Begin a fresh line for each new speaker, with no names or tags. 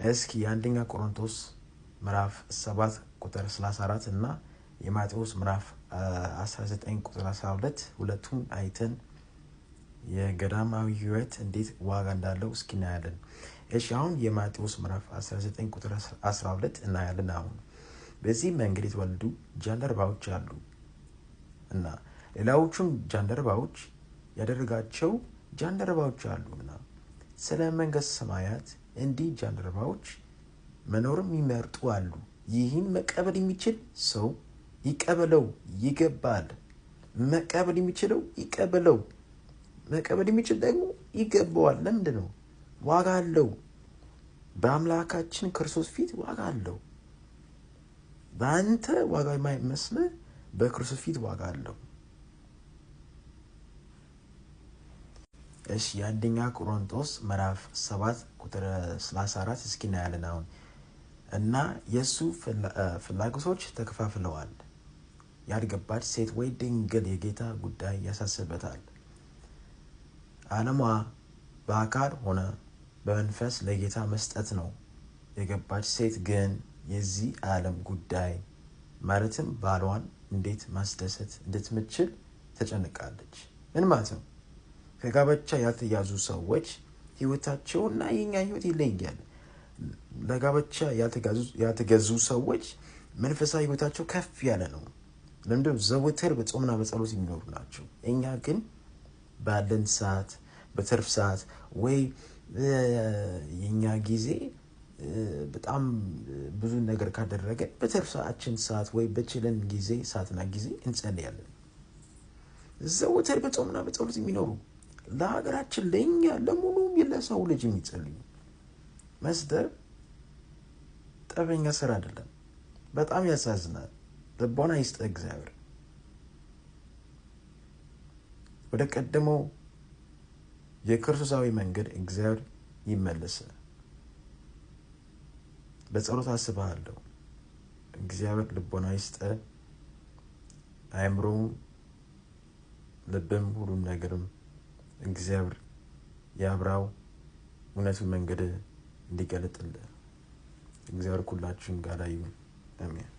እስኪ የአንደኛ ቆሮንቶስ ምዕራፍ 7 ቁጥር 34 እና የማቴዎስ ምዕራፍ 19 ቁጥር 12 ሁለቱን አይተን የገዳማዊ ህይወት እንዴት ዋጋ እንዳለው እስኪ እናያለን። እሺ አሁን የማቴዎስ ምዕራፍ 19 ቁጥር 12 እናያለን። አሁን በዚህ መንገድ የተወለዱ ጃንደረባዎች አሉ እና ሌላዎቹም ጃንደረባዎች ያደረጋቸው ጃንደረባዎች አሉና ስለ መንግሥተ ሰማያት እንዲህ ጃንደረባዎች መኖርም ይመርጡ አሉ። ይህን መቀበል የሚችል ሰው ይቀበለው ይገባል። መቀበል የሚችለው ይቀበለው፣ መቀበል የሚችል ደግሞ ይገባዋል። ለምንድን ነው? ዋጋ አለው። በአምላካችን ክርስቶስ ፊት ዋጋ አለው። በአንተ ዋጋ የማይመስልህ በክርስቶስ ፊት ዋጋ አለው። እሺ የአንደኛ ቆሮንቶስ ምዕራፍ 7 ቁጥር 34 እስኪ እናያለን አሁን። እና የእሱ ፍላጎቶች ተከፋፍለዋል። ያልገባች ሴት ወይ ድንግል የጌታ ጉዳይ ያሳስበታል። ዓለሟ በአካል ሆነ በመንፈስ ለጌታ መስጠት ነው። የገባች ሴት ግን የዚህ ዓለም ጉዳይ ማለትም ባሏን እንዴት ማስደሰት እንድትችል ተጨንቃለች። ምን ማለት ነው? ከጋብቻ ያልተያዙ ሰዎች ህይወታቸውና የኛ ህይወት ይለያል። ለጋብቻ ያልተገዙ ሰዎች መንፈሳዊ ህይወታቸው ከፍ ያለ ነው። ለምንድነው? ዘወትር በጾምና በጸሎት የሚኖሩ ናቸው። እኛ ግን ባለን ሰዓት፣ በትርፍ ሰዓት ወይ የኛ ጊዜ በጣም ብዙ ነገር ካደረገ በትርፍ ሰዓት ወይ በችለን ጊዜ ሰዓትና ጊዜ እንጸልያለን። ዘወትር በጾምና በጸሎት የሚኖሩ ለሀገራችን ለኛ ለሙሉ ለሰው ልጅ የሚጸልዩ መስደብ ጠበኛ ስራ አይደለም። በጣም ያሳዝናል። ልቦና ይስጥ እግዚአብሔር። ወደ ቀደመው የክርስቶሳዊ መንገድ እግዚአብሔር ይመለስ። በጸሎት አስብሃለሁ። እግዚአብሔር ልቦና ይስጥ። አእምሮም ልብም ሁሉም ነገርም እግዚአብሔር ያብራው። እውነቱን መንገድ እንዲገለጥልህ እግዚአብሔር ሁላችሁም ጋር ይሁን። አሜን።